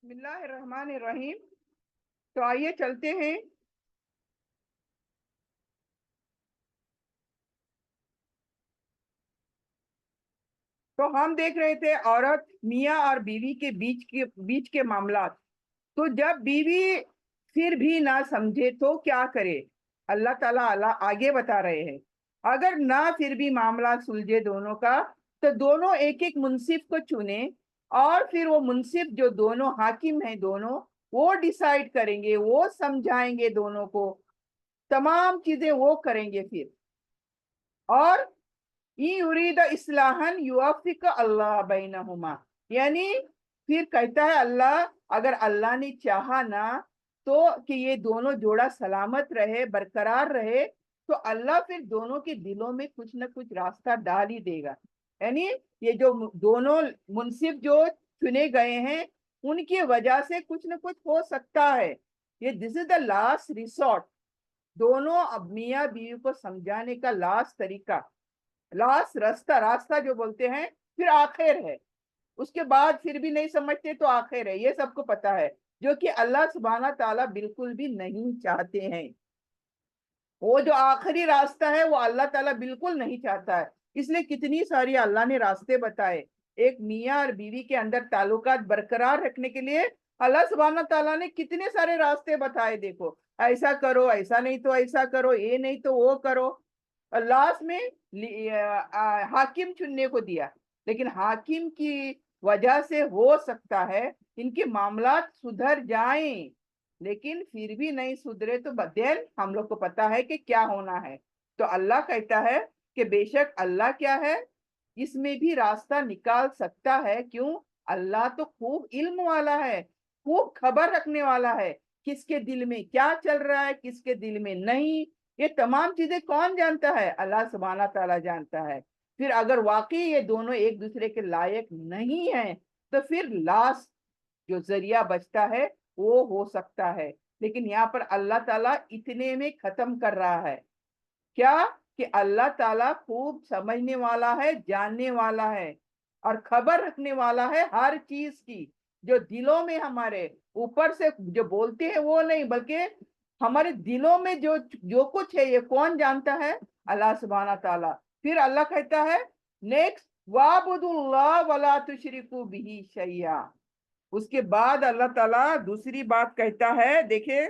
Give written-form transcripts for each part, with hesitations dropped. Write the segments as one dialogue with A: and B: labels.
A: بسم اللہ الرحمن الرحیم۔ تو آئیے چلتے ہیں۔ تو ہم دیکھ رہے تھے عورت میاں اور بیوی کے بیچ کے معاملات۔ تو جب بیوی پھر بھی نہ سمجھے تو کیا کرے؟ اللہ تعالیٰ آگے بتا رہے ہیں، اگر نہ پھر بھی معاملہ سلجھے دونوں کا تو دونوں ایک ایک منصف کو چنے، اور پھر وہ منصف جو دونوں حاکم ہیں دونوں، وہ ڈیسائیڈ کریں گے، وہ سمجھائیں گے دونوں کو، تمام چیزیں وہ کریں گے پھر۔ اور یرید اصلاحا یوفق اللہ بینہما، یعنی پھر کہتا ہے اللہ، اگر اللہ نے چاہا نا تو کہ یہ دونوں جوڑا سلامت رہے، برقرار رہے، تو اللہ پھر دونوں کے دلوں میں کچھ نہ کچھ راستہ ڈال ہی دے گا۔ یعنی یہ جو دونوں منصف جو چنے گئے ہیں ان کی وجہ سے کچھ نہ کچھ ہو سکتا ہے۔ یہ دس از دا لاسٹ ریسورٹ، دونوں اب میاں بیوی کو سمجھانے کا لاسٹ طریقہ، لاسٹ راستہ جو بولتے ہیں، پھر آخر ہے۔ اس کے بعد پھر بھی نہیں سمجھتے تو آخر ہے، یہ سب کو پتا ہے، جو کہ اللہ سبحانہ تعالیٰ بالکل بھی نہیں چاہتے ہیں۔ وہ جو آخری راستہ ہے وہ اللہ تعالیٰ بالکل نہیں چاہتا ہے، اس لیے کتنی ساری اللہ نے راستے بتائے۔ ایک میاں اور بیوی کے اندر تعلقات برقرار رکھنے کے لیے اللہ سبحانہ تعالیٰ نے کتنے سارے راستے بتائے، دیکھو ایسا کرو، ایسا نہیں تو ایسا کرو، یہ نہیں تو وہ کرو۔ لاسٹ میں حاکم چننے کو دیا، لیکن حاکم کی وجہ سے ہو سکتا ہے ان کے معاملات سدھر جائیں، لیکن پھر بھی نہیں سدھرے تو بدل ہم لوگ کو پتا ہے کہ کیا ہونا ہے۔ تو اللہ کہتا ہے کہ بے شک اللہ کیا ہے، اس میں بھی راستہ نکال سکتا ہے۔ کیوں؟ اللہ تو خوب علم والا ہے، خوب خبر رکھنے والا ہے، کس کے دل میں کیا چل رہا ہے، کس کے دل میں نہیں، یہ تمام چیزیں کون جانتا ہے؟ اللہ سبحانہ تعالیٰ جانتا ہے۔ پھر اگر واقعی یہ دونوں ایک دوسرے کے لائق نہیں ہیں تو پھر لاسٹ جو ذریعہ بچتا ہے وہ ہو سکتا ہے، لیکن یہاں پر اللہ تعالیٰ اتنے میں ختم کر رہا ہے کیا کہ اللہ تعالیٰ خوب سمجھنے والا ہے، جاننے والا ہے، اور خبر رکھنے والا ہے ہر چیز کی، جو دلوں میں ہمارے اوپر سے جو بولتے ہیں وہ نہیں، بلکہ ہمارے دلوں میں جو کچھ ہے یہ کون جانتا ہے؟ اللہ سبحانہ تعالیٰ۔ پھر اللہ کہتا ہے نیکسٹ، وَاعْبُدُوا اللَّهَ وَلَا تُشْرِكُوا بِهِ شَيْئًا۔ اس کے بعد اللہ تعالیٰ دوسری بات کہتا ہے، دیکھیں،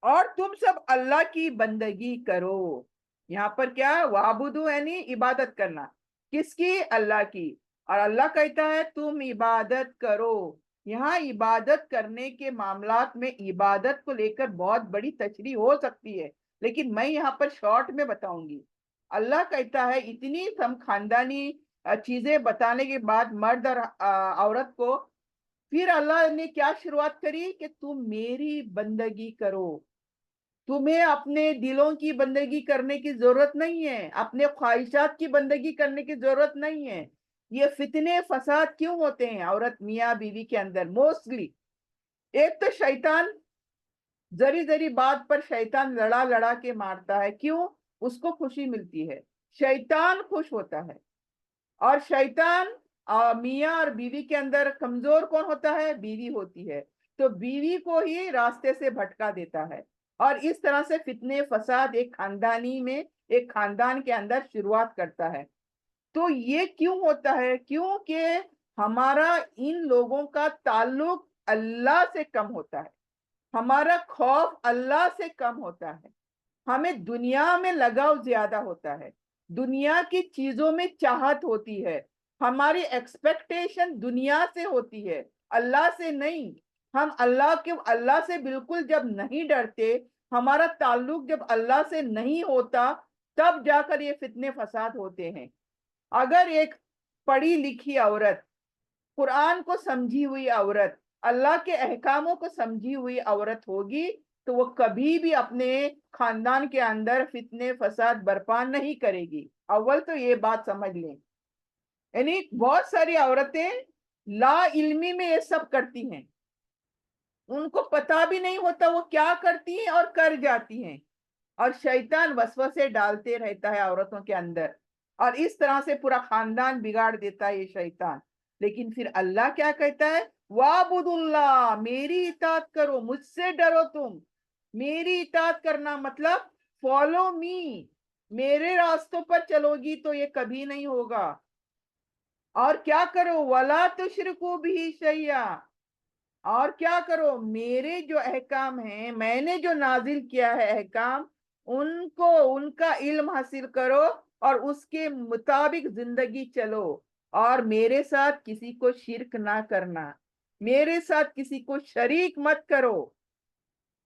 A: اور تم سب اللہ کی بندگی کرو۔ یہاں پر کیا؟ وعبدو یعنی عبادت کرنا، کس کی؟ اللہ کی۔ اور اللہ کہتا ہے تم عبادت کرو۔ یہاں عبادت کرنے کے معاملات میں عبادت کو لے کر بہت بڑی تشریح ہو سکتی ہے، لیکن میں یہاں پر شارٹ میں بتاؤں گی۔ اللہ کہتا ہے اتنی ہم خاندانی چیزیں بتانے کے بعد مرد اور عورت کو، پھر اللہ نے کیا شروعات کری کہ تم میری بندگی کرو۔ تمہیں اپنے دلوں کی بندگی کرنے کی ضرورت نہیں ہے، اپنے خواہشات کی بندگی کرنے کی ضرورت نہیں ہے۔ یہ فتنے فساد کیوں ہوتے ہیں عورت میاں بیوی کے اندر؟ موسٹلی ایک تو شیطان، ذری بات پر شیطان لڑا کے مارتا ہے، کیوں؟ اس کو خوشی ملتی ہے، شیطان خوش ہوتا ہے۔ اور شیطان میاں اور بیوی کے اندر کمزور کون ہوتا ہے؟ بیوی ہوتی ہے، تو بیوی کو ہی راستے سے بھٹکا دیتا ہے، اور اس طرح سے فتنے فساد ایک خاندان کے اندر شروعات کرتا ہے۔ تو یہ کیوں ہوتا ہے؟ کیونکہ ہمارا ان لوگوں کا تعلق اللہ سے کم ہوتا ہے، ہمارا خوف اللہ سے کم ہوتا ہے، ہمیں دنیا میں لگاؤ زیادہ ہوتا ہے، دنیا کی چیزوں میں چاہت ہوتی ہے، ہماری ایکسپیکٹیشن دنیا سے ہوتی ہے، اللہ سے نہیں۔ ہم اللہ سے بالکل جب نہیں ڈرتے، ہمارا تعلق جب اللہ سے نہیں ہوتا، تب جا کر یہ فتنے فساد ہوتے ہیں۔ اگر ایک پڑھی لکھی عورت، قرآن کو سمجھی ہوئی عورت، اللہ کے احکاموں کو سمجھی ہوئی عورت ہوگی تو وہ کبھی بھی اپنے خاندان کے اندر فتنے فساد برپا نہیں کرے گی۔ اول تو یہ بات سمجھ لیں۔ یعنی بہت ساری عورتیں لا علمی میں یہ سب کرتی ہیں، ان کو پتا بھی نہیں ہوتا وہ کیا کرتی ہیں اور کر جاتی ہیں، اور شیطان وسوسے ڈالتے رہتا ہے عورتوں کے اندر، اور اس طرح سے پورا خاندان بگاڑ دیتا ہے یہ شیطان۔ لیکن پھر اللہ کیا کہتا ہے؟ وَاعْبُدُوا اللَّهَ، میری اطاعت کرو، مجھ سے ڈرو تم۔ میری اطاعت کرنا مطلب فالو می، میرے راستوں پر چلو گی تو یہ کبھی نہیں ہوگا۔ اور کیا کرو؟ وَلَا تُشْرِكُوا بِهِ شَيْئًا، اور کیا کرو؟ میرے جو احکام ہیں، میں نے جو نازل کیا ہے احکام، ان کو، ان کا علم حاصل کرو اور اس کے مطابق زندگی چلو، اور میرے ساتھ کسی کو شرک نہ کرنا، میرے ساتھ کسی کو شریک مت کرو۔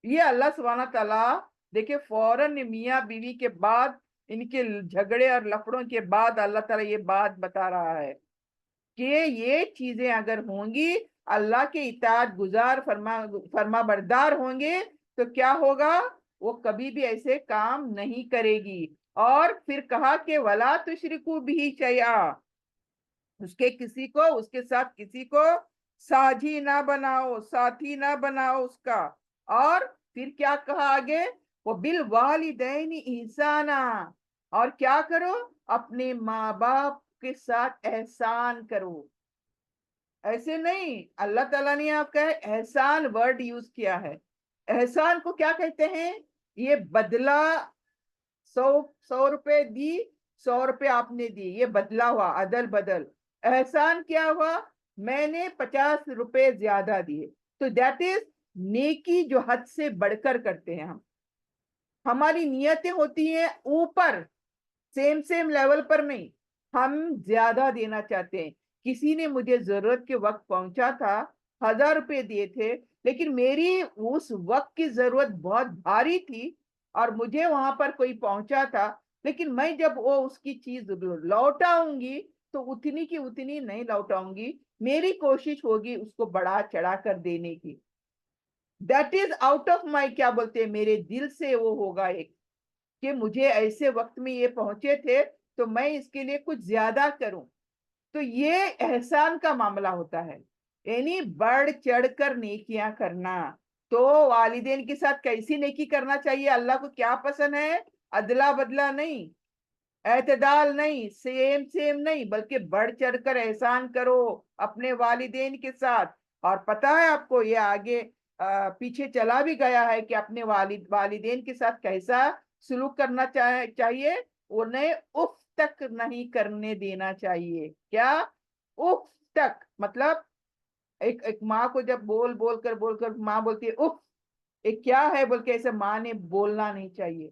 A: یہ اللہ سبحانہ تعالیٰ دیکھیں فوراً میاں بیوی کے بعد، ان کے جھگڑے اور لفڑوں کے بعد اللہ تعالیٰ یہ بات بتا رہا ہے کہ یہ چیزیں اگر ہوں گی، اللہ کے اطاعت گزار فرما بردار ہوں گے، تو کیا ہوگا؟ وہ کبھی بھی ایسے کام نہیں کرے گی۔ اور پھر کہا کہ وَلَا تُشْرِكُوا بِهِ شَيْئًا، اس کے ساتھ کسی کو ساجی نہ بناؤ، ساتھی نہ بناؤ اس کا۔ اور پھر کیا کہا آگے؟ وَبِالْوَالِدَيْنِ إِحْسَانًا، اور کیا کرو؟ اپنے ماں باپ کے ساتھ احسان کرو۔ ایسے نہیں، اللہ تعالیٰ نے آپ کا احسان ورڈ یوز کیا ہے۔ احسان کو کیا کہتے ہیں؟ یہ بدلہ، 100 روپے دی، 100 روپے آپ نے دی، یہ بدلہ ہوا، عدل بدل۔ احسان کیا ہوا؟ میں نے 50 روپے زیادہ دیے، تو دیٹ از نیکی جو حد سے بڑھ کر کرتے ہیں ہم۔ ہماری نیتیں ہوتی ہیں اوپر، سیم لیول پر نہیں، ہم زیادہ دینا چاہتے ہیں۔ کسی نے مجھے ضرورت کے وقت پہنچا تھا، 1000 روپے دیے تھے، لیکن میری اس وقت کی ضرورت بہت بھاری تھی، اور مجھے وہاں پر کوئی پہنچا تھا، لیکن میں جب وہ اس کی چیز لوٹاؤں گی تو اتنی کی اتنی نہیں لوٹاؤں گی، میری کوشش ہوگی اس کو بڑھا چڑھا کر دینے کی۔ That is out of my, کیا بولتے ہیں، میرے دل سے وہ ہوگا ایک، کہ مجھے ایسے وقت میں یہ پہنچے تھے تو میں اس کے لیے کچھ زیادہ کروں۔ تو یہ احسان کا معاملہ ہوتا ہے، یعنی بڑھ چڑھ کر نیکیاں کرنا۔ تو والدین کے ساتھ کیسی نیکی کرنا چاہیے؟ اللہ کو کیا پسند ہے؟ ادلا بدلا نہیں، اعتدال نہیں، سیم نہیں، بلکہ بڑھ چڑھ کر احسان کرو اپنے والدین کے ساتھ۔ اور پتہ ہے آپ کو، یہ آگے پیچھے چلا بھی گیا ہے کہ اپنے والدین کے ساتھ کیسا سلوک کرنا چاہیے، انہیں اف تک نہیں کرنے دینا چاہیے۔ کیا؟ اف تک مطلب ایک ماں کو جب بول کر ماں بولتی ہے اف، ایک کیا ہے بول کے، ایسے ماں نے بولنا نہیں چاہیے۔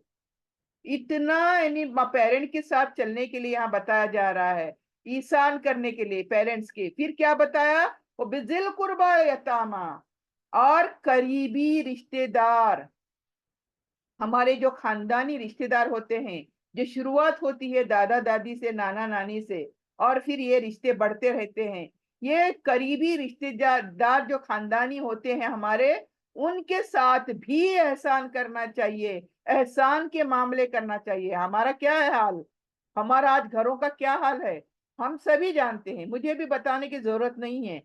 A: اتنا یعنی پیرنٹ کے ساتھ چلنے کے لیے یہاں بتایا جا رہا ہے، احسان کرنے کے لیے پیرنٹس کے۔ پھر کیا بتایا؟ وہ بذل قربا یتاما، اور قریبی رشتے دار، ہمارے جو خاندانی رشتے دار ہوتے ہیں، جو شروعات ہوتی ہے دادا دادی سے، نانا نانی سے، اور پھر یہ رشتے بڑھتے رہتے ہیں۔ یہ قریبی رشتے دار جو خاندانی ہوتے ہیں ہمارے، ان کے ساتھ بھی احسان کرنا چاہیے، احسان کے معاملے کرنا چاہیے۔ ہمارا کیا ہے حال؟ ہمارا آج گھروں کا کیا حال ہے؟ ہم سبھی جانتے ہیں، مجھے بھی بتانے کی ضرورت نہیں ہے،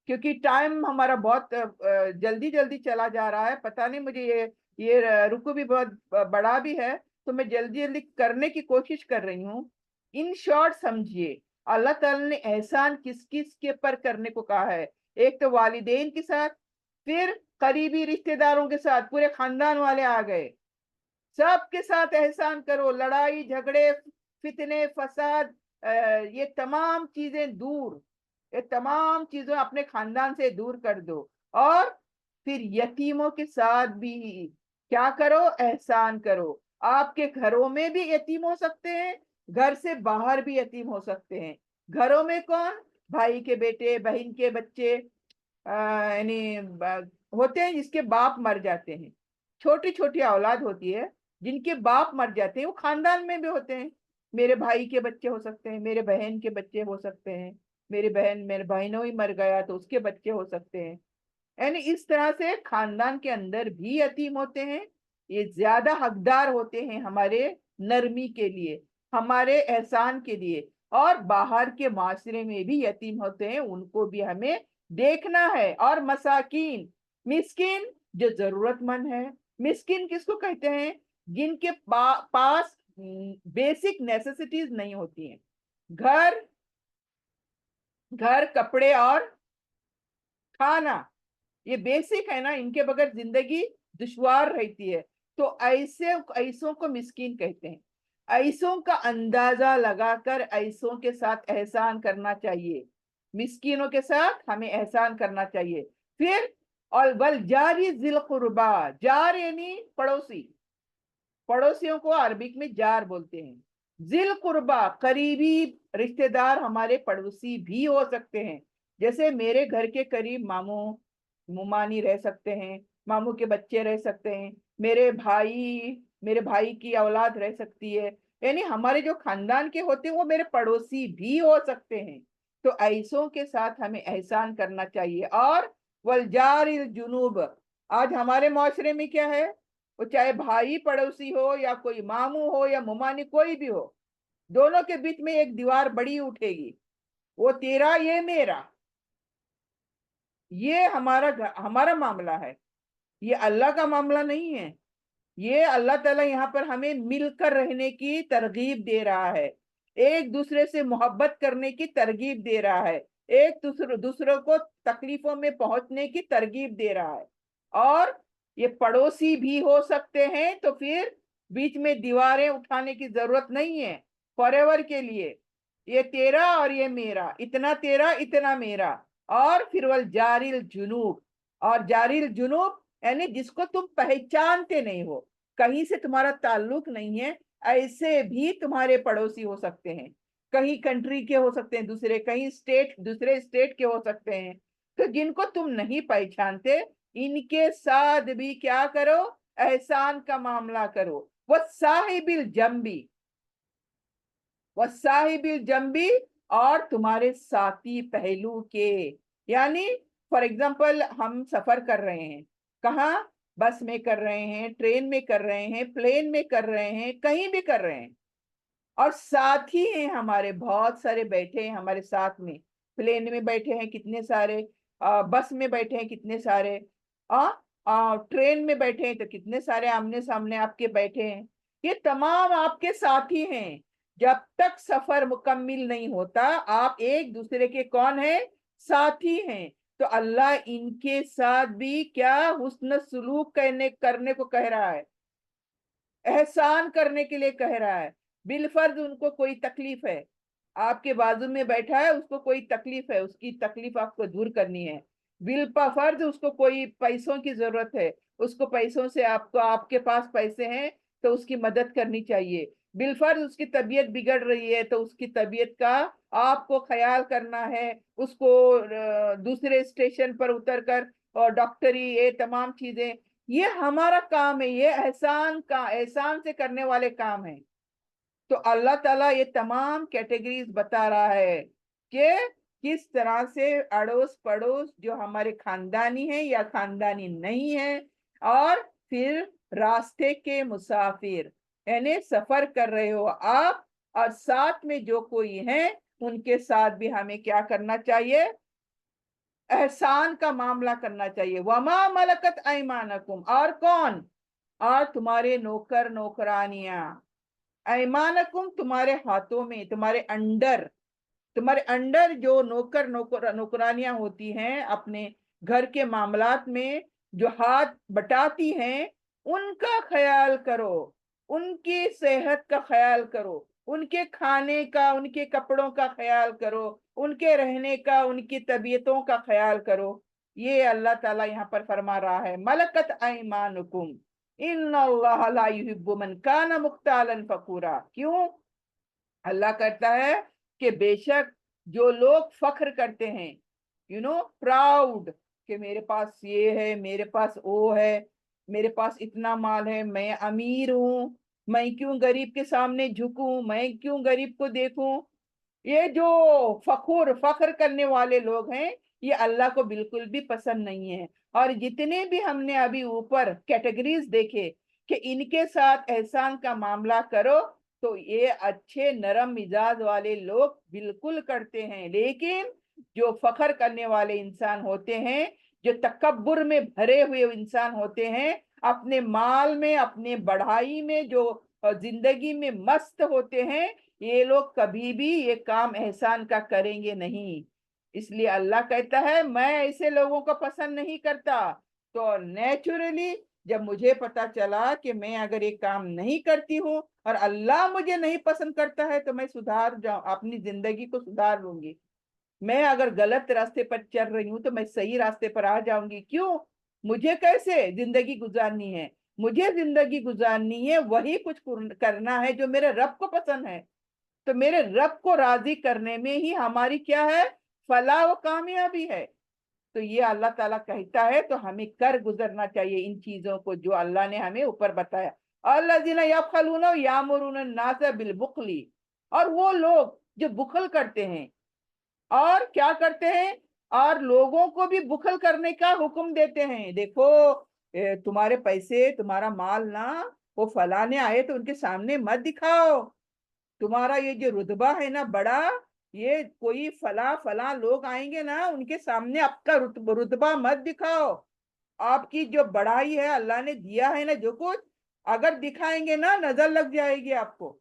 A: کیونکہ ٹائم ہمارا بہت جلدی چلا جا رہا ہے۔ پتہ نہیں مجھے یہ رکو بھی بہت بڑا بھی ہے، تو میں جلدی کرنے کی کوشش کر رہی ہوں۔ ان شارٹ سمجھیے، اللہ تعالیٰ نے احسان کس کس کے پر کرنے کو کہا ہے؟ ایک تو والدین کے ساتھ، پھر قریبی رشتے داروں کے ساتھ، پورے خاندان والے آ گئے، سب کے ساتھ احسان کرو۔ لڑائی جھگڑے، فتنے فساد، یہ تمام چیزیں دور، یہ تمام چیزیں اپنے خاندان سے دور کر دو۔ اور پھر یتیموں کے ساتھ بھی کیا کرو؟ احسان کرو۔ آپ کے گھروں میں بھی یتیم ہو سکتے ہیں، گھر سے باہر بھی یتیم ہو سکتے ہیں۔ گھروں میں کون؟ بھائی کے بیٹے، بہن کے بچے، یعنی ہوتے ہیں جس کے باپ مر جاتے ہیں، چھوٹی چھوٹی اولاد ہوتی ہے جن کے باپ مر جاتے ہیں، وہ خاندان میں بھی ہوتے ہیں۔ میرے بھائی کے بچے ہو سکتے ہیں، میرے بہن کے بچے ہو سکتے ہیں، میرے بہنوں ہی مر گیا تو اس کے بچے ہو سکتے ہیں۔ یعنی اس طرح سے خاندان کے اندر بھی یتیم ہوتے ہیں، یہ زیادہ حقدار ہوتے ہیں ہمارے نرمی کے لیے، ہمارے احسان کے لیے۔ اور باہر کے معاشرے میں بھی یتیم ہوتے ہیں، ان کو بھی ہمیں دیکھنا ہے۔ اور مساکین، मिस्किन जो जरूरतमंद है। मिस्किन किसको कहते हैं? जिनके पास बेसिक नेसेसिटीज नहीं होती हैं। घर घर कपड़े और खाना, ये बेसिक है ना, इनके बगैर जिंदगी दुश्वार रहती है। तो ऐसों को मिस्कीन कहते हैं। ऐसों का अंदाजा लगाकर ऐसों के साथ एहसान करना चाहिए। मिस्कीनों के साथ हमें एहसान करना चाहिए। फिर और वल जारी जिल कुर्बा, जार यानी पड़ोसी, पड़ोसियों को अरबिक में जार बोलते हैं। जिल कुर्बा करीबी रिश्तेदार हमारे पड़ोसी भी हो सकते हैं। जैसे मेरे घर के करीब मामू मुमानी रह सकते हैं, मामू के बच्चे रह सकते हैं, मेरे भाई की औलाद रह सकती है। यानी हमारे जो खानदान के होते हैं वो मेरे पड़ोसी भी हो सकते हैं। तो ऐसों के साथ हमें एहसान करना चाहिए। और वलजारिल जुनूब, आज हमारे माशरे में क्या है, वो चाहे भाई पड़ोसी हो या कोई मामू हो या मुमानी कोई भी हो, दोनों के बीच में एक दीवार बड़ी उठेगी, वो तेरा ये मेरा, ये हमारा मामला है। ये अल्लाह का मामला नहीं है। ये अल्लाह ताला यहाँ पर हमें मिलकर रहने की तरगीब दे रहा है, एक दूसरे से मोहब्बत करने की तरगीब दे रहा है, एक दूसरों को तकलीफों में पहुंचने की तरगीब दे रहा है। और ये पड़ोसी भी हो सकते हैं, तो फिर बीच में दीवारें उठाने की जरूरत नहीं है। फॉरएवर के लिए ये तेरा और ये मेरा, इतना तेरा इतना मेरा। और फिर वल जारिल जुनूब, और जारिल जुनूब यानी जिसको तुम पहचानते नहीं हो, कहीं से तुम्हारा ताल्लुक नहीं है, ऐसे भी तुम्हारे पड़ोसी हो सकते हैं। कहीं कंट्री के हो सकते हैं, दूसरे स्टेट के हो सकते हैं। तो जिनको तुम नहीं पहचानते, इनके साथ भी क्या करो, एहसान का मामला करो। वह साहिबिल जम्बी, वसाहिबिल जम्बी, और तुम्हारे साथी पहलू के। यानी फॉर एग्जाम्पल हम सफर कर रहे हैं, कहाँ, बस में कर रहे हैं, ट्रेन में कर रहे हैं, प्लेन में कर रहे हैं, कहीं भी कर रहे हैं, और साथी हैं हमारे बहुत सारे बैठे हैं हमारे साथ में। प्लेन में बैठे हैं कितने सारे, बस में बैठे हैं कितने सारे, ट्रेन में बैठे हैं तो कितने सारे आमने सामने आपके बैठे हैं। ये तमाम आपके साथी हैं। जब तक सफर मुकम्मिल नहीं होता, आप एक दूसरे के कौन है, साथी हैं। तो अल्लाह इनके साथ भी क्या हुस्न सलूक करने को कह रहा है, एहसान करने के लिए कह रहा है। बिलफर्ज उनको कोई तकलीफ है, आपके बाजू में बैठा है, उसको कोई तकलीफ है, उसकी तकलीफ आपको दूर करनी है। बिलफर्ज उसको कोई पैसों की जरूरत है, उसको पैसों से, आपको आपके पास पैसे हैं तो उसकी मदद करनी चाहिए। बिलफर्ज उसकी तबीयत बिगड़ रही है तो उसकी तबीयत का आपको ख्याल करना है, उसको दूसरे स्टेशन पर उतर कर और डॉक्टरी, ये तमाम चीजें, ये हमारा काम है। ये एहसान से करने वाले काम है। तो अल्लाह ताला ये तमाम कैटेगरीज बता रहा है कि किस तरह से अड़ोस पड़ोस जो हमारे खानदानी है या खानदानी नहीं है, और फिर रास्ते के मुसाफिर, यानी सफर कर रहे हो आप और साथ में जो कोई है, उनके साथ भी हमें क्या करना चाहिए, एहसान का मामला करना चाहिए। वमा मलकत ऐमानकुम, और कौन, और तुम्हारे नौकर नौकरानियां, ऐमानकुम तुम्हारे हाथों में, तुम्हारे अंडर जो नौकरानियां होती हैं, अपने घर के मामलात में जो हाथ बटाती हैं, उनका ख्याल करो, उनकी सेहत का ख्याल करो, उनके खाने का, उनके कपड़ों का ख्याल करो, उनके रहने का, उनकी तबीयतों का ख्याल करो। ये अल्लाह ताला यहाँ पर फरमा रहा है, मलकत ऐमानुकुम इन्नल्लाह ला युहिब्बु मन काना मुख्तालन फखूरा। क्यों? अल्लाह कहता है कि बेशक जो लोग फख्र करते हैं, प्राउड, कि मेरे पास ये है, मेरे पास वो है, मेरे पास इतना माल है, मैं अमीर हूं, मैं क्यों गरीब के सामने झुकूं, मैं क्यों गरीब को देखूं, ये जो फख्र करने वाले लोग हैं, ये अल्लाह को बिल्कुल भी पसंद नहीं है। और जितने भी हमने अभी ऊपर कैटेगरीज देखे कि इनके साथ एहसान का मामला करो, तो ये अच्छे नरम मिजाज वाले लोग बिल्कुल करते हैं। लेकिन जो फख्र करने वाले इंसान होते हैं, جو तकब्बुर में भरे हुए इंसान होते हैं, अपने माल में, अपने बढ़ाई में, जो जिंदगी में मस्त होते हैं, ये लोग कभी भी ये काम एहसान का करेंगे नहीं। इसलिए अल्लाह कहता है मैं ऐसे लोगों को पसंद नहीं करता। तो नेचुरली जब मुझे पता चला कि मैं अगर ये काम नहीं करती हूँ और अल्लाह मुझे नहीं पसंद करता है, तो मैं सुधार जाऊं, अपनी जिंदगी को सुधार लूंगी। मैं अगर गलत रास्ते पर चल रही हूँ तो मैं सही रास्ते पर आ जाऊंगी। क्यों? मुझे कैसे जिंदगी गुजारनी है? मुझे जिंदगी गुजारनी है, वही कुछ करना है जो मेरे रब को पसंद है। तो मेरे रब को राजी करने में ही हमारी क्या है? फलाह व कामयाबी है। तो ये अल्लाह ताला कहता है, तो हमें कर गुजरना चाहिए इन चीजों को जो अल्लाह ने हमें ऊपर बताया। अल्लज़ीना यबखलून व यामुरून अन्नास बिलबुखली, और वो लोग जो बुखल करते हैं, और क्या करते हैं, और लोगों को भी बुखल करने का हुक्म देते हैं। देखो तुम्हारे पैसे, तुम्हारा माल ना वो फलाने आए तो उनके सामने मत दिखाओ। तुम्हारा ये जो रुतबा है ना बड़ा, ये कोई फला फला लोग आएंगे ना, उनके सामने आपका रुतबा मत दिखाओ। आपकी जो बढ़ाई है, अल्लाह ने दिया है ना जो कुछ, अगर दिखाएंगे ना नजर लग जाएगी आपको।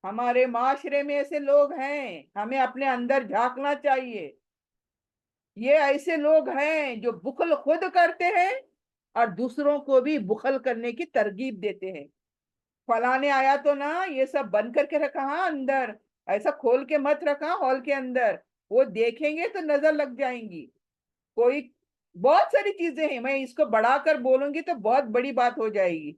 A: हमारे माशरे में ऐसे लोग हैं, हमें अपने अंदर झांकना चाहिए। ये ऐसे लोग हैं जो बुखल खुद करते हैं और दूसरों को भी बुखल करने की तरगीब देते हैं। फलाने आया तो ना ये सब बंद करके रखा, हाँ अंदर, ऐसा खोल के मत रखा हॉल के अंदर, वो देखेंगे तो नजर लग जाएंगी। कोई बहुत सारी चीजें हैं, मैं इसको बढ़ाकर बोलूंगी तो बहुत बड़ी बात हो जाएगी।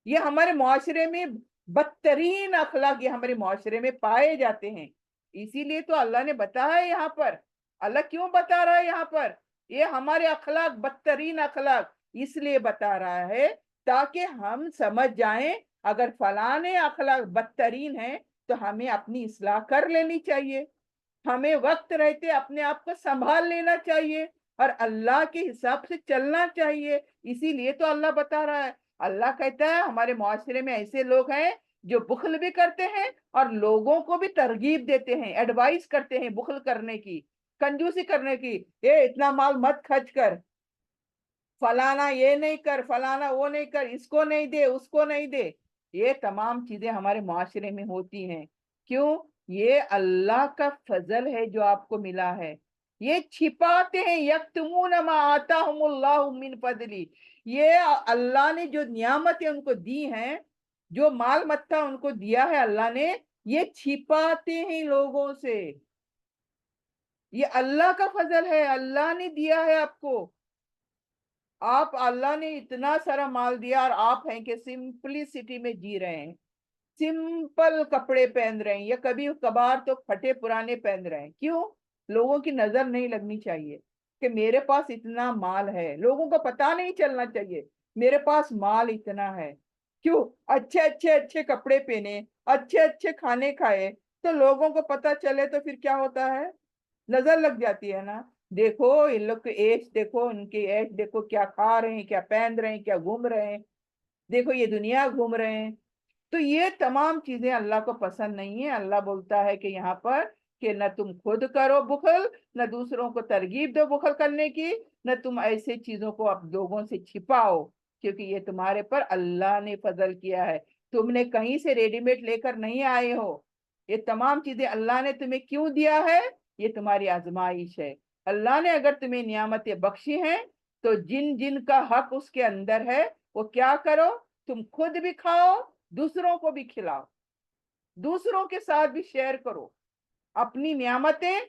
A: ये हमारे मुआशरे में बदतरीन अखलाक ये हमारे मुआशरे में पाए जाते हैं। इसीलिए तो अल्लाह ने बताया है यहाँ पर। अल्लाह क्यों बता रहा है यहाँ पर? ये हमारे अखलाक बदतरीन अखलाक इसलिए बता रहा है ताकि हम समझ जाएं, अगर फलाने अखलाक बदतरीन है तो हमें अपनी इस्लाह कर लेनी चाहिए। हमें वक्त रहते अपने आप को संभाल लेना चाहिए और अल्लाह के हिसाब से चलना चाहिए। इसीलिए तो अल्लाह बता रहा है। अल्लाह कहता है हमारे मुआशरे में ऐसे लोग हैं जो बुखल भी करते हैं और लोगों को भी तरगीब देते हैं, एडवाइस करते हैं बुखल करने की, कंजूसी करने की। ये इतना माल मत खर्च कर, फलाना ये नहीं कर, फलाना वो नहीं कर, इसको नहीं दे, उसको नहीं दे। ये तमाम चीजें हमारे मुआशरे में होती हैं। क्यों? ये अल्लाह का फजल है जो आपको मिला है। ये छिपाते हैं, यक्तमून मा आताहुमुल्लाहु मिन फजली। ये अल्लाह ने जो नियामतें उनको दी हैं, जो माल मत्ता उनको दिया है अल्लाह ने, ये छिपाते हैं लोगों से। ये अल्लाह का फजल है, अल्लाह ने दिया है आपको। आप, अल्लाह ने इतना सारा माल दिया और आप हैं कि सिंपलिसिटी में जी रहे हैं, सिंपल कपड़े पहन रहे हैं, या कभी कभार तो फटे पुराने पहन रहे हैं। क्यों? लोगों की नजर नहीं लगनी चाहिए कि मेरे पास इतना माल है। लोगों को पता नहीं चलना चाहिए मेरे पास माल इतना है। क्यों? अच्छे अच्छे अच्छे कपड़े पहने, अच्छे अच्छे खाने खाए, तो लोगों को पता चले तो फिर क्या होता है? नजर लग जाती है ना। देखो इन लोग के एज देखो, उनके एज देखो, क्या खा रहे हैं, क्या पहन रहे हैं, क्या घूम रहे हैं, देखो ये दुनिया घूम रहे हैं। तो ये तमाम चीजें अल्लाह को पसंद नहीं है। अल्लाह बोलता है कि यहाँ पर कि न तुम खुद करो बुखल, न दूसरों को तरगीब दो बुखल करने की, न तुम ऐसे चीजों को अब लोगों से छिपाओ, क्योंकि ये तुम्हारे पर अल्लाह ने फजल किया है। तुमने कहीं से रेडीमेड लेकर नहीं आए हो। ये तमाम चीजें अल्लाह ने तुम्हें क्यों दिया है? ये तुम्हारी आजमाइश है। अल्लाह ने अगर तुम्हें नियामतें बख्शी हैं, तो जिन जिन का हक उसके अंदर है वो क्या करो, तुम खुद भी खाओ, दूसरों को भी खिलाओ, दूसरों के साथ भी शेयर करो अपनी नियामतें।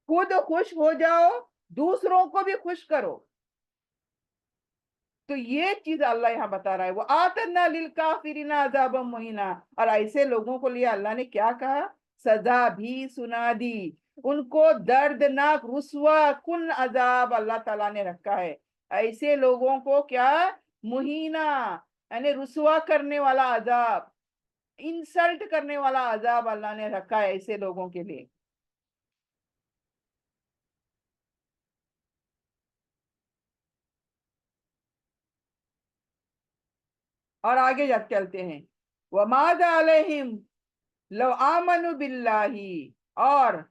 A: खुद खुश हो जाओ, दूसरों को भी खुश करो। तो ये चीज अल्लाह यहाँ बता रहा है। वो आतना लिल काफिरिना अज़ाबम मुहीना, और ऐसे लोगों को लिए अल्लाह ने क्या कहा? सजा भी सुना दी। उनको दर्दनाक रुस्वा कुन अजाब अल्लाह ताला ने रखा है। ऐसे लोगों को क्या? मुहीना, यानी रुस्वा करने वाला अजाब, इंसल्ट करने वाला अजाब अल्लाह ने रखा है ऐसे लोगों के लिए। और आगे जा चलते हैं। वमादा अलैहिम लो आमनु बिल्लाही, और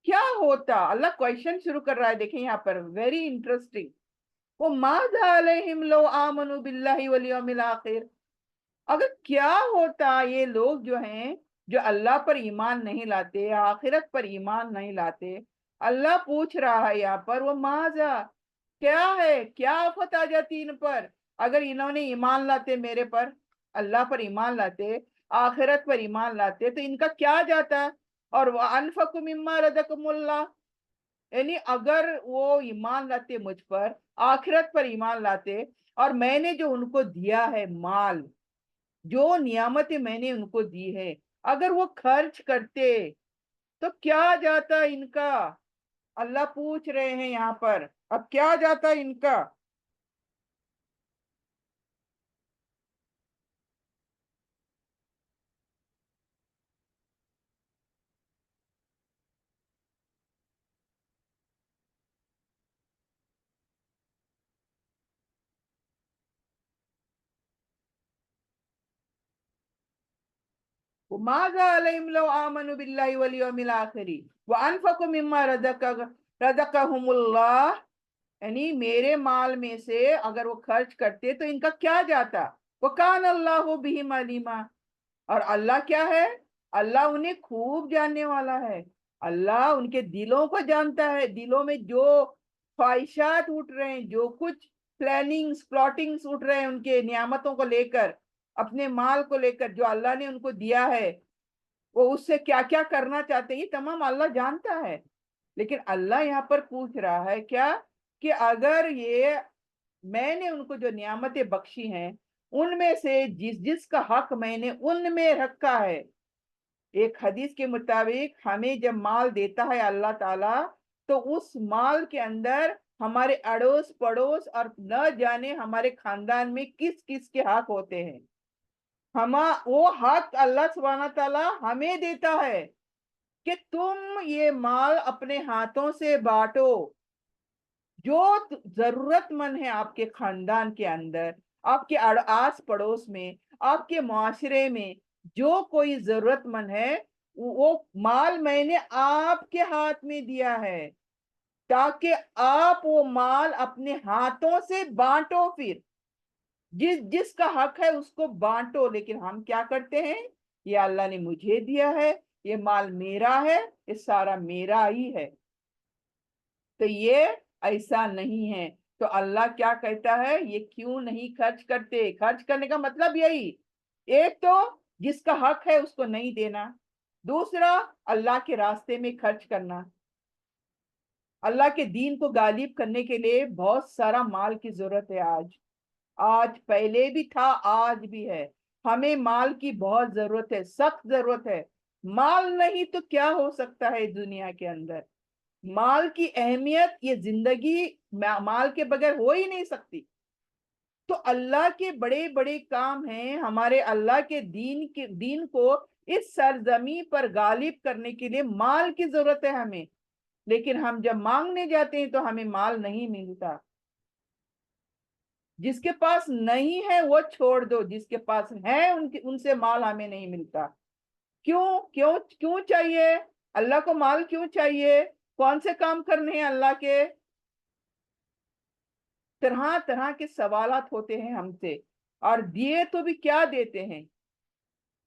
A: क्या होता, अल्लाह क्वेश्चन शुरू कर रहा है, देखें यहाँ पर, वेरी इंटरेस्टिंग। वो माज़ा अलैहिम लो आमनु बिल्लाहि वल यौमिल आखिर, अगर क्या होता ये लोग जो हैं, जो अल्लाह पर ईमान नहीं लाते, आखिरत पर ईमान नहीं लाते, अल्लाह पूछ रहा है यहाँ पर, वो माजा, क्या है, क्या आफत आ जाती इन पर अगर इन्होंने ईमान लाते मेरे पर, अल्लाह पर ईमान लाते, आखिरत पर ईमान लाते, तो इनका क्या जाता। और वह अनफकु मिम्मा रज़क़कुमुल्लाह, यानी अगर वो ईमान लाते मुझ पर, आखिरत पर ईमान लाते, और मैंने जो उनको दिया है माल, जो नियामतें मैंने उनको दी है, अगर वो खर्च करते तो क्या जाता इनका। अल्लाह पूछ रहे हैं यहाँ पर, अब क्या जाता इनका। माज़ा अलैहिम लौ आमनु बिल्लाहि वल यौमिल आखिरी व अनफकु मिम्मा रज़क़हुमुल्लाह, यानी मेरे माल में से अगर वो खर्च करते तो इनका क्या जाता। वो कान अल्लाह बिहिम अलीमा, और अल्लाह क्या है, अल्लाह उन्हें खूब जानने वाला है। अल्लाह उनके दिलों को जानता है, दिलों में जो ख्वाहिशात उठ रहे हैं, जो कुछ प्लानिंग्स प्लॉटिंग्स उठ रहे हैं उनके नियामतों को लेकर, अपने माल को लेकर जो अल्लाह ने उनको दिया है, वो उससे क्या क्या करना चाहते हैं, ये तमाम अल्लाह जानता है। लेकिन अल्लाह यहाँ पर पूछ रहा है क्या, कि अगर ये मैंने उनको जो नियामतें बख्शी हैं, उनमें से जिस जिसका हक मैंने उनमें रखा है, एक हदीस के मुताबिक हमें जब माल देता है अल्लाह ताला, तो उस माल के अंदर हमारे अड़ोस पड़ोस और न जाने हमारे खानदान में किस किस के हक होते हैं, हम वो हक अल्लाह सुब्हाना ताला हमें देता है कि तुम ये माल अपने हाथों से बांटो। जो जरूरतमंद है आपके खानदान के अंदर, आपके आस पड़ोस में, आपके मुआशरे में, जो कोई जरूरतमंद है, वो माल मैंने आपके हाथ में दिया है, ताकि आप वो माल अपने हाथों से बांटो। फिर जिस जिसका हक है उसको बांटो। लेकिन हम क्या करते हैं, ये अल्लाह ने मुझे दिया है, ये माल मेरा है, ये सारा मेरा ही है, तो ये ऐसा नहीं है। तो अल्लाह क्या कहता है, ये क्यों नहीं खर्च करते। खर्च करने का मतलब यही, एक तो जिसका हक है उसको नहीं देना, दूसरा अल्लाह के रास्ते में खर्च करना। अल्लाह के दीन को गालिब करने के लिए बहुत सारा माल की जरूरत है आज, आज पहले भी था, आज भी है। हमें माल की बहुत जरूरत है, सख्त जरूरत है। माल नहीं तो क्या हो सकता है दुनिया के अंदर। माल की अहमियत, ये जिंदगी माल के बगैर हो ही नहीं सकती। तो अल्लाह के बड़े बड़े काम हैं, हमारे अल्लाह के दीन को इस सरजमी पर गालिब करने के लिए माल की जरूरत है हमें। लेकिन हम जब मांगने जाते हैं तो हमें माल नहीं मिलता। जिसके पास नहीं है वो छोड़ दो, जिसके पास है उनके उनसे माल हमें नहीं मिलता। क्यों क्यों क्यों चाहिए, अल्लाह को माल क्यों चाहिए, कौन से काम करने हैं अल्लाह के। तरह तरह के सवालात होते हैं हमसे, और दिए तो भी क्या देते हैं।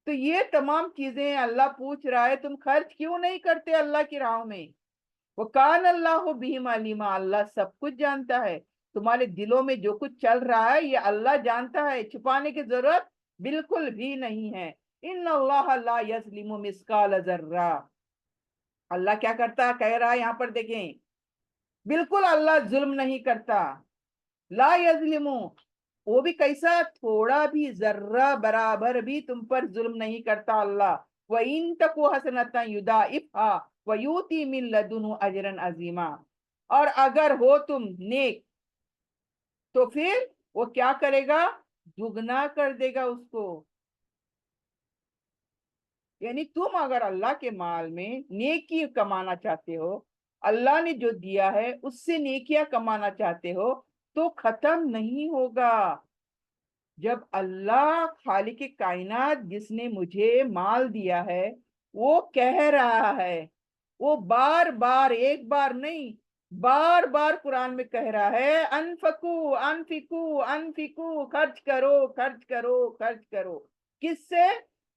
A: तो ये तमाम चीजें अल्लाह पूछ रहा है, तुम खर्च क्यों नहीं करते अल्लाह की राह में। वो कान अल्लाह बिहिम अलीमा, अल्लाह सब कुछ जानता है, तुम्हारे दिलों में जो कुछ चल रहा है ये अल्लाह जानता है, छुपाने की जरूरत बिल्कुल भी नहीं है। इन अल्लाह ला यज़लिमु मिस्काल जर्रा, अल्लाह क्या करता है, कह रहा है यहाँ पर देखें, बिल्कुल अल्लाह जुल्म नहीं करता। ला यज़लिमु, वो भी कैसा, थोड़ा भी, जर्रा बराबर भी तुम पर जुल्म नहीं करता अल्लाह। व इन तकु हसनतन युदाइफहा व यूती मिन लदुन्हु अजरन अजीमा, और अगर हो तुम नेक तो फिर वो क्या करेगा, दुगना कर देगा उसको। यानी तुम अगर अल्लाह के माल में नेकी कमाना चाहते हो, अल्लाह ने जो दिया है उससे नेकियां कमाना चाहते हो, तो खत्म नहीं होगा। जब अल्लाह खालिक कायनात जिसने मुझे माल दिया है, वो कह रहा है वो बार बार, एक बार नहीं, बार बार कुरान में कह रहा है, अनफकू अनफिकू अनफिकू, खर्च करो खर्च करो खर्च करो। किससे?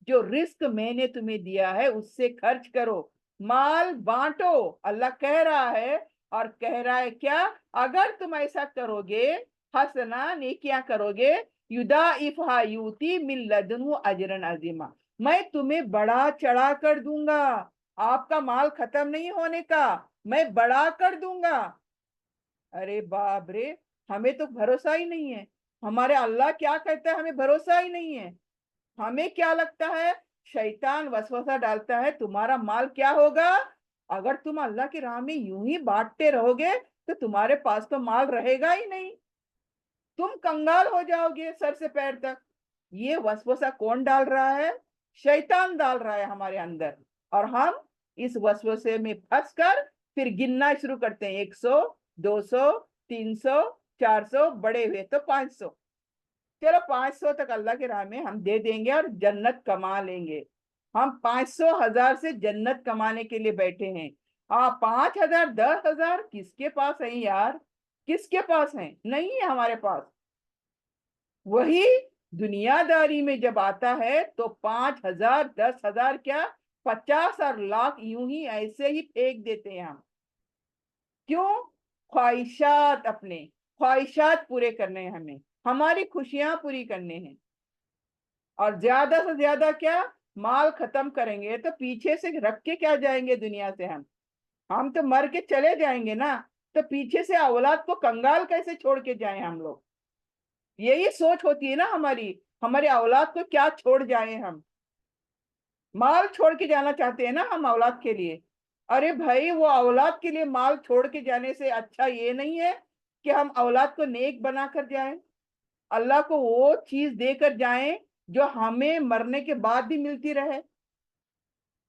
A: जो रिस्क मैंने तुम्हें दिया है उससे खर्च करो, माल बांटो, अल्लाह कह रहा है। और कह रहा है क्या? अगर तुम ऐसा करोगे, हसना नेकियां करोगे, युदा इफहा यूती मिन लदनु अजरन अजीमा, मैं तुम्हें बढ़ा चढ़ा कर दूंगा, आपका माल खत्म नहीं होने का, मैं बढ़ा कर दूंगा। अरे बाप रे, हमें तो भरोसा ही नहीं है। हमारे अल्लाह क्या कहता है, हमें भरोसा ही नहीं है। हमें क्या लगता है? शैतान वसवसा डालता है, तुम्हारा माल क्या होगा? अगर तुम अल्लाह की राह में यूं ही बांटते रहोगे तो तुम्हारे पास तो माल रहेगा ही नहीं, तुम कंगाल हो जाओगे सर से पैर तक। ये वसवसा कौन डाल रहा है? शैतान डाल रहा है हमारे अंदर। और हम इस वसवसे में फंस कर फिर गिनना शुरू करते हैं, 100, 200, 300, 400, बड़े हुए तो 500। चलो 500 तक अल्लाह के राह में हम दे देंगे और जन्नत कमा लेंगे। हम 500 हजार से जन्नत कमाने के लिए बैठे हैं। 5,000, 10,000 किसके पास है यार? किसके पास है? नहीं है हमारे पास। वही दुनियादारी में जब आता है तो 5,000, 10,000 क्या, 50 और लाख यूं ही ऐसे ही फेंक देते हैं हम। क्यों? ख्वाहिशात, अपने ख्वाहिशात पूरे करने हैं हमें, हमारी खुशियां पूरी करने हैं। और ज्यादा से ज्यादा क्या, माल खत्म करेंगे तो पीछे से रख के क्या जाएंगे दुनिया से हम तो मर के चले जाएंगे ना, तो पीछे से औलाद को कंगाल कैसे छोड़ के जाएं हम लोग? यही सोच होती है ना हमारी, हमारे औलाद को क्या छोड़ जाए हम? माल छोड़ के जाना चाहते हैं ना हम औलाद के लिए। अरे भाई, वो औलाद के लिए माल छोड़ के जाने से अच्छा ये नहीं है कि हम औलाद को नेक बना कर जाएं, अल्लाह को वो चीज देकर जाएं जो हमें मरने के बाद भी मिलती रहे,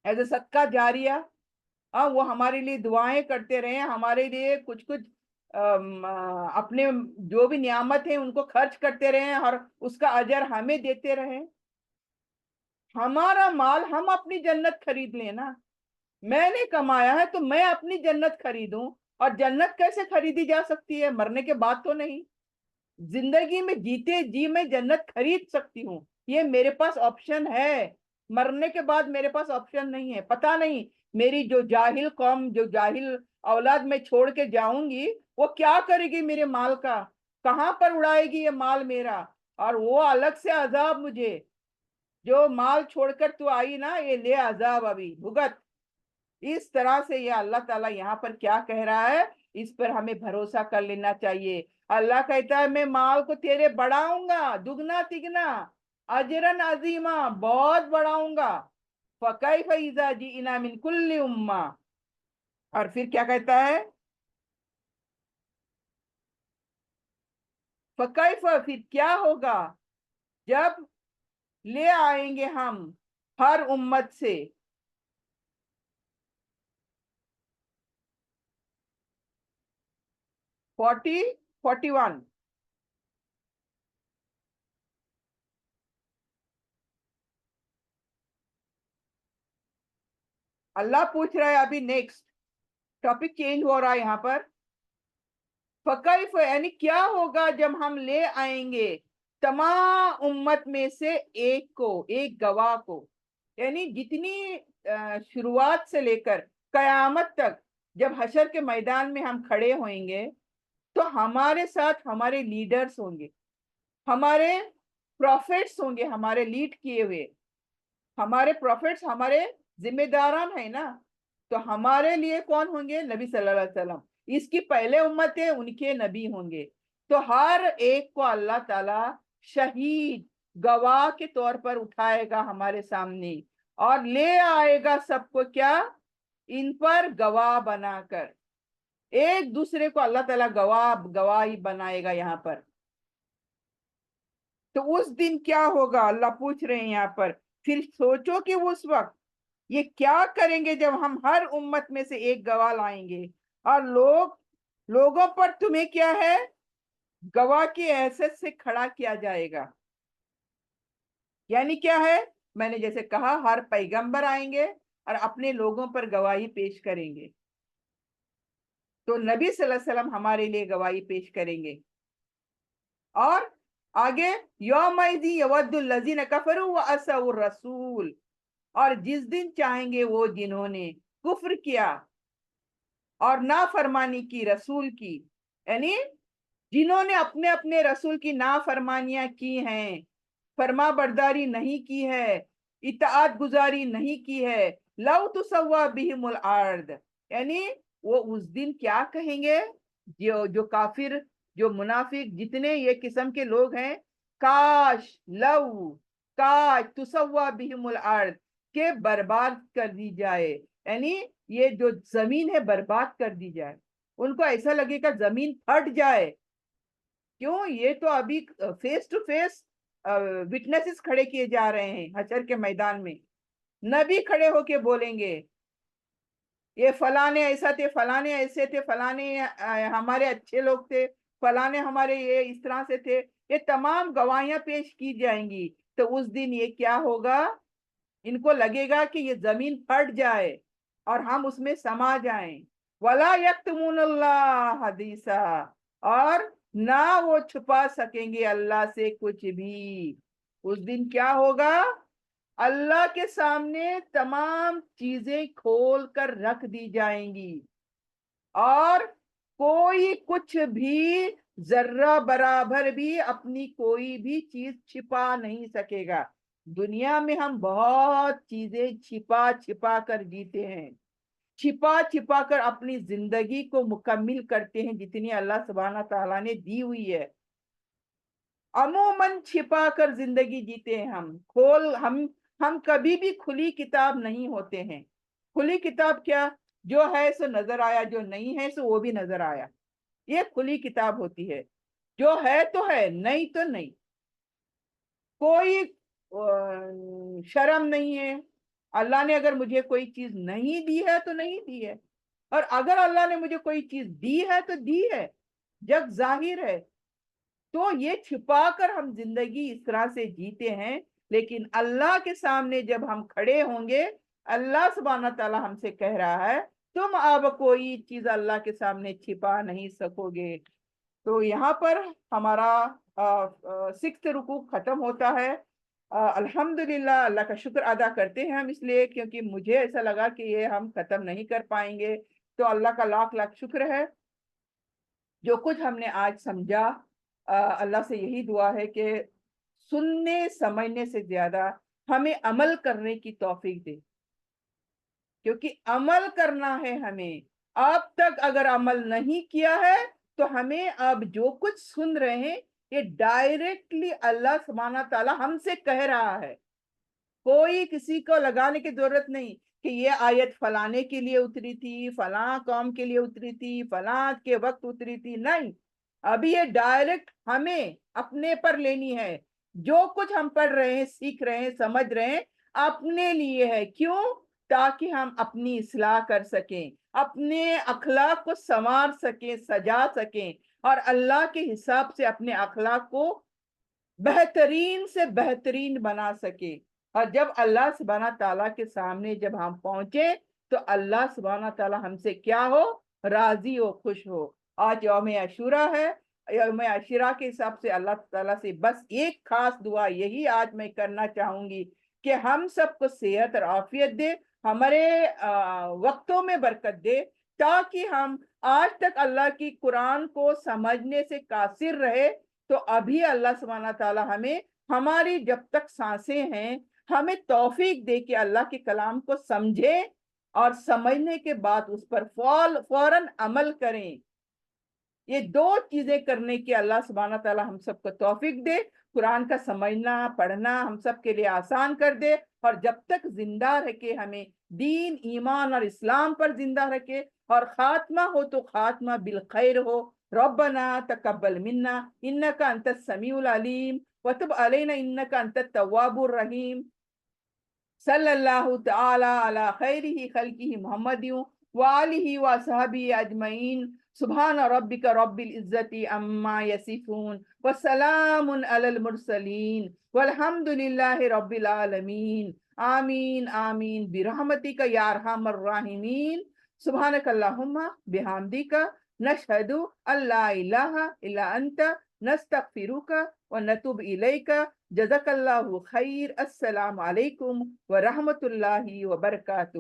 A: एज ए सदका जारिया। वो हमारे लिए दुआएं करते रहे, हमारे लिए कुछ कुछ अपने जो भी नियामत है उनको खर्च करते रहे और उसका अजर हमें देते रहे। हमारा माल हम अपनी जन्नत खरीद लेना। मैंने कमाया है तो मैं अपनी जन्नत खरीदूं। और जन्नत कैसे खरीदी जा सकती है? मरने के बाद तो नहीं। जिंदगी में जीते जी मैं जन्नत खरीद सकती हूँ, ये मेरे पास ऑप्शन है। मरने के बाद मेरे पास ऑप्शन नहीं है। पता नहीं मेरी जो जाहिल कौम, जो जाहिल औलाद मैं छोड़ के जाऊंगी, वो क्या करेगी मेरे माल का, कहां पर उड़ाएगी ये माल मेरा। और वो अलग से अजाब मुझे, जो माल छोड़कर तू आई ना, ये ले अजाब अभी भुगत। इस तरह से ये अल्लाह ताला यहाँ पर क्या कह रहा है, इस पर हमें भरोसा कर लेना चाहिए। अल्लाह कहता है मैं माल को तेरे बढ़ाऊंगा, दुगना तिगना, अजरन अजीमा, बहुत बढ़ाऊंगा। फकैफ इज़ा जिअना मिन कुल्ली उम्मा। और फिर क्या कहता है? फकैफ, फिर क्या होगा जब ले आएंगे हम हर उम्मत से। 41। अल्लाह पूछ रहा है, अभी नेक्स्ट टॉपिक चेंज हो रहा है यहाँ पर। फकैफ यानी क्या होगा जब हम ले आएंगे तमाम उम्मत में से एक को, एक गवाह को। यानी जितनी शुरुआत से लेकर कयामत तक, जब हशर के मैदान में हम खड़े होंगे तो हमारे साथ हमारे लीडर्स होंगे, हमारे प्रॉफिट्स होंगे, हमारे लीड किए हुए हमारे प्रॉफिट्स, हमारे जिम्मेदारान है ना। तो हमारे लिए कौन होंगे? नबी सल्लल्लाहु अलैहि वसल्लम। इसकी पहले उम्मत है, उनके नबी होंगे। तो हर एक को अल्लाह ताला शहीद, गवाह के तौर पर उठाएगा हमारे सामने और ले आएगा सबको क्या, इन पर गवाह बनाकर। एक दूसरे को अल्लाह ताला गवाह गवाही बनाएगा यहाँ पर। तो उस दिन क्या होगा अल्लाह पूछ रहे हैं यहाँ पर। फिर सोचो कि उस वक्त ये क्या करेंगे जब हम हर उम्मत में से एक गवाह लाएंगे और लोगों पर तुम्हें क्या है, गवाह की हैसियत से खड़ा किया जाएगा। यानी क्या है? मैंने जैसे कहा, हर पैगंबर आएंगे, اور اپنے لوگوں پر گواہی پیش کریں گے. تو نبی صلی اللہ علیہ وسلم ہمارے لیے گواہی پیش کریں گے. اور آگے یومئذ یود الذین کفروا وعصوا الرسول، اور جس دن چاہیں گے وہ جنہوں نے کفر کیا اور نافرمانی کی رسول کی، یعنی جنہوں نے اپنے اپنے رسول کی نافرمانیاں کی ہیں، فرما برداری نہیں کی ہے، اطاعت گزاری نہیں کی ہے، لو تسوا بہم الارض، یعنی وہ اس دن کیا کہیں گے، جو کافر، جو منافق، جتنے یہ قسم کے لوگ ہیں، کاش، لو، کاش تسوا بہم الارض، کہ برباد کر دی جائے، یعنی یہ جو زمین ہے برباد کر دی جائے. ان کو ایسا لگے گا زمین پھٹ جائے. کیوں؟ یہ تو ابھی فیس ٹو فیس وٹنسز کھڑے کیے جا رہے ہیں حشر کے میدان میں. نبی کھڑے ہو کے بولیں گے یہ فلانے ایسا تھے، فلانے ایسے تھے، فلانے ہمارے اچھے لوگ تھے، فلانے ہمارے یہ اس طرح سے تھے. یہ تمام گواہیاں پیش کی جائیں گی. تو اس دن یہ کیا ہوگا، ان کو لگے گا کہ یہ زمین پھٹ جائے اور ہم اس میں سما جائیں. وَلَا يَكْتُمُونَ اللَّهَ حَدِيثًا، اور نہ وہ چھپا سکیں گے اللہ سے کچھ بھی. اس دن کیا ہوگا، اللہ کے سامنے تمام چیزیں کھول کر رکھ دی جائیں گی اور کوئی کچھ بھی ذرہ برابر بھی اپنی کوئی بھی چیز چھپا نہیں سکے گا. دنیا میں ہم بہت چیزیں چھپا چھپا کر جیتے ہیں، چھپا چھپا کر اپنی زندگی کو مکمل کرتے ہیں جتنی اللہ سبحانہ تعالیٰ نے دی ہوئی ہے. عموماً چھپا کر زندگی جیتے ہیں ہم کبھی بھی کھلی کتاب نہیں ہوتے ہیں. کھلی کتاب کیا، جو ہے سو نظر آیا، جو نہیں ہے سو وہ بھی نظر آیا. یہ کھلی کتاب ہوتی ہے. جو ہے تو ہے، نہیں تو نہیں. کوئی شرم نہیں ہے. اللہ نے اگر مجھے کوئی چیز نہیں دی ہے تو نہیں دی ہے، اور اگر اللہ نے مجھے کوئی چیز دی ہے تو دی ہے. جگ ظاہر ہے. تو یہ چھپا کر ہم زندگی اس طرح سے جیتے ہیں. لیکن اللہ کے سامنے جب ہم کھڑے ہوں گے، اللہ سبحانہ تعالیٰ ہم سے کہہ رہا ہے تم اب کوئی چیز اللہ کے سامنے چھپا نہیں سکو گے. تو یہاں پر ہمارا 6 رکوع ختم ہوتا ہے. الحمدللہ اللہ کا شکر ادا کرتے ہیں ہم اس لیے کیونکہ مجھے ایسا لگا کہ یہ ہم ختم نہیں کر پائیں گے. تو اللہ کا لاکھ لاکھ شکر ہے. جو کچھ ہم نے آج سمجھا، اللہ سے یہی دعا ہے کہ سننے سمجھنے سے زیادہ ہمیں عمل کرنے کی توفیق دے، کیونکہ عمل کرنا ہے ہمیں. اب تک اگر عمل نہیں کیا ہے تو ہمیں اب جو کچھ سن رہے ہیں یہ ڈائریکٹلی اللہ سبحانہ تعالیٰ ہم سے کہہ رہا ہے. کوئی کسی کو لگانے کی ضرورت نہیں کہ یہ آیت فلانے کے لیے اتری تھی، فلاں قوم کے لیے اتری تھی، فلاں کے وقت اتری تھی. نہیں، ابھی یہ ڈائریکٹ ہمیں اپنے پر لینی ہے. جو کچھ ہم پڑھ رہے ہیں، سیکھ رہے ہیں، سمجھ رہے ہیں، اپنے لیے ہے. کیوں؟ تاکہ ہم اپنی اصلاح کر سکیں، اپنے اخلاق کو سنوار سکیں، سجا سکیں، اور اللہ کے حساب سے اپنے اخلاق کو بہترین سے بہترین بنا سکیں. اور جب اللہ سبحانہ تعالیٰ کے سامنے جب ہم پہنچے تو اللہ سبحانہ تعالیٰ ہم سے کیا ہو، راضی ہو، خوش ہو. آج یوم عاشورہ ہے. یوم عاشورہ کے حساب سے اللہ تعالیٰ سے بس ایک خاص دعا یہی آج میں کرنا چاہوں گی کہ ہم سب کو صحت اور عافیت دے، ہمارے وقتوں میں برکت دے، تاکہ ہم آج تک اللہ کی قرآن کو سمجھنے سے قاصر رہے. تو ابھی اللہ سبحانہ تعالیٰ ہمیں، ہماری جب تک سانسیں ہیں، ہمیں توفیق دے کہ اللہ کے کلام کو سمجھے اور سمجھنے کے بعد اس پر فوراً عمل کریں. یہ 2 چیزیں کرنے کی اللہ سبحانہ تعالیٰ ہم سب کو توفیق دے. قرآن کا سمجھنا، پڑھنا ہم سب کے لیے آسان کر دے، اور جب تک زندہ رکھے ہمیں دین، ایمان اور اسلام پر زندہ رکھے، اور خاتمہ ہو تو خاتمہ بالخیر ہو. ربنا تقبل منا انک انت السمیع العلیم وتب علینا انک انت التواب الرحیم. صلی اللہ تعالی علی خیرہ خلقہ محمد وآلہ وصحبہ اجمعین سبحان ربک رب العزت عما یصفون وسلام علی المرسلین والحمد للہ رب العالمین آمین آمین برحمتک یا ارحم الراحمین سبحانک اللہم بحمدک نشہد ان لا الہ الا انت نستغفرک ونتوب الیک جزاک اللہ خیر السلام علیکم ورحمۃ اللہ وبرکاتہ